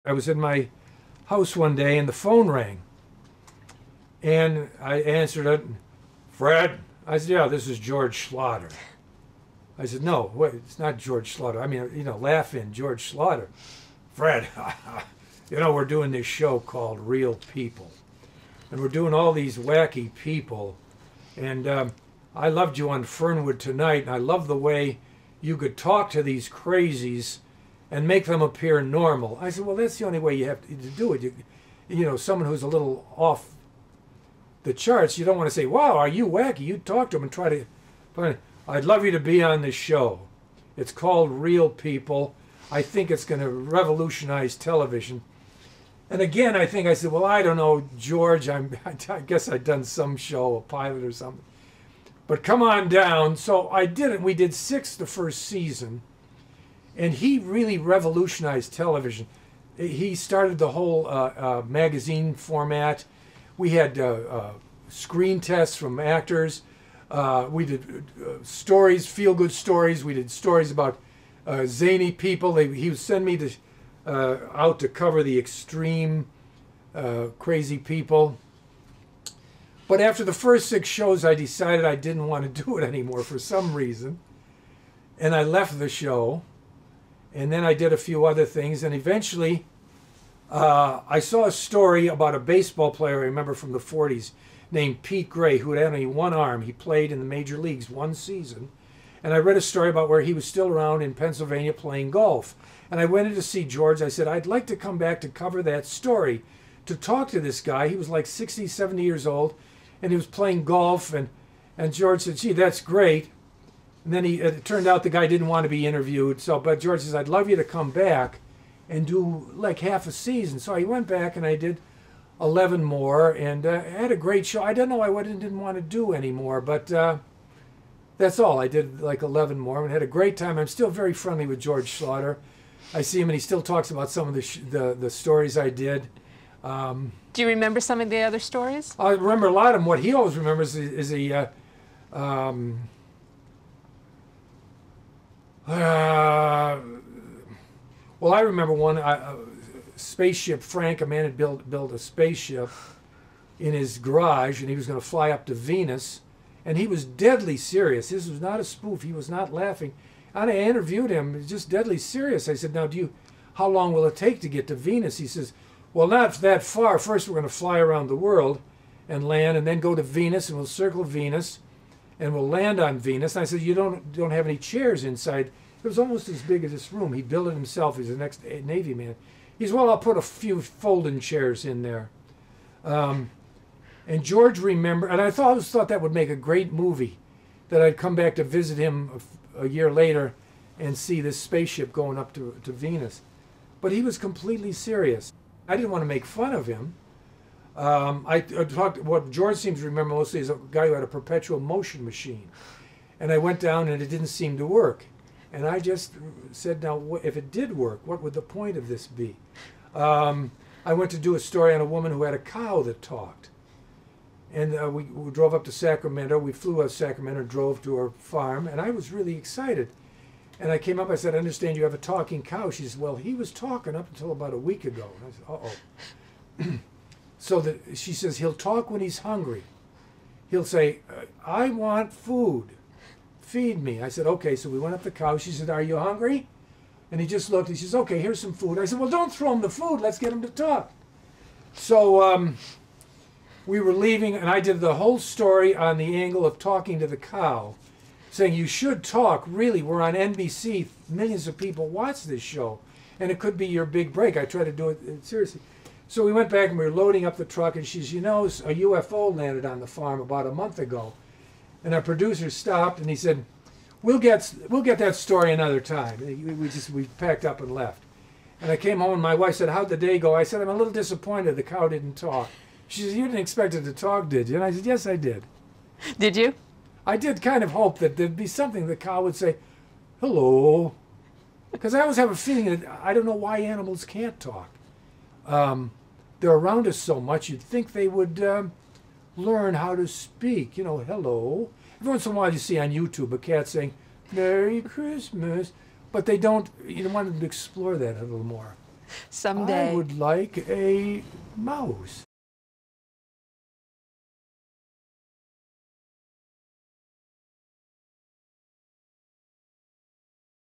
I was in my house one day and the phone rang. And I answered it. Fred? I said, yeah, this is George Slaughter. I said, no, wait, it's not George Slaughter. I mean, laughing, George Slaughter. Fred, we're doing this show called Real People. And we're doing all these wacky people. And I loved you on Fernwood Tonight, and I love the way you could talk to these crazies and make them appear normal. I said, well, that's the only way you have to do it. Someone who's a little off the charts, you don't want to say, wow, are you wacky? You talk to them and try to find, I'd love you to be on this show. It's called Real People. I think it's going to revolutionize television. And again, I said, well, I don't know, George, I guess I'd done some show, a pilot or something. But come on down. So I did it. We did 6 the first season. And he really revolutionized television. He started the whole magazine format. We had screen tests from actors. We did stories, feel-good stories. We did stories about zany people. He would send me out to cover the extreme, crazy people. But after the first 6 shows, I decided I didn't want to do it anymore for some reason. And I left the show. And then I did a few other things. And eventually, I saw a story about a baseball player I remember from the 40s named Pete Gray, who had only one arm. He played in the major leagues one season. And I read a story about where he was still around in Pennsylvania playing golf. And I went in to see George. I said, I'd like to come back to cover that story, to talk to this guy. He was like 60, 70 years old, and he was playing golf. And George said, gee, that's great. And then it turned out the guy didn't want to be interviewed. But George says, I'd love you to come back and do like half a season. So I went back and I did 11 more and had a great show. I don't know I didn't want to do anymore, but that's all. I did like 11 more and had a great time. I'm still very friendly with George Slaughter. I see him and he still talks about some of the stories I did. Do you remember some of the other stories? I remember a lot of them. What he always remembers is well, I remember one spaceship. Frank, a man had built a spaceship in his garage, and he was going to fly up to Venus, and he was deadly serious. This was not a spoof. He was not laughing. And I interviewed him, just deadly serious. I said, now, how long will it take to get to Venus? He says, well, not that far. First, we're going to fly around the world and land, and then go to Venus, and we'll circle Venus, and we'll land on Venus. And I said, you don't have any chairs inside. It was almost as big as this room. He built it himself. He's an ex-Navy man. He said, well, I'll put a few folding chairs in there. And George remembered, and I always thought that would make a great movie, that I'd come back to visit him a year later and see this spaceship going up to Venus. But he was completely serious. I didn't want to make fun of him. I talked, what George seems to remember mostly is a guy who had a perpetual motion machine. And I went down and it didn't seem to work. And I just said, now, if it did work, what would the point of this be? I went to do a story on a woman who had a cow that talked. And we drove up to Sacramento. We flew out of Sacramento, drove to her farm, and I was really excited. And I came up, I said, I understand you have a talking cow. She said, well, he was talking up until about a week ago. And I said, uh-oh. So she says, he'll talk when he's hungry. He'll say, I want food. Feed me. I said, okay. So we went up the cow. She said, are you hungry? And he just looked. He says, okay, here's some food. I said, well, don't throw him the food. Let's get him to talk. So we were leaving, and I did the whole story on the angle of talking to the cow, saying you should talk. Really, we're on NBC. Millions of people watch this show, and it could be your big break. I tried to do it seriously. So we went back, and we were loading up the truck, and she says, you know, a UFO landed on the farm about a month ago. And our producer stopped, and he said, we'll get that story another time. We packed up and left. And I came home, and my wife said, how'd the day go? I said, I'm a little disappointed the cow didn't talk. She said, you didn't expect it to talk, did you? And I said, yes, I did. Did you? I did kind of hope that there'd be something the cow would say, hello. Because I always have a feeling that I don't know why animals can't talk. They're around us so much, you'd think they would learn how to speak. You know, hello. Every once in a while you see on YouTube a cat saying, Merry Christmas. But they don't, you want them to explore that a little more. Someday. I would like a mouse.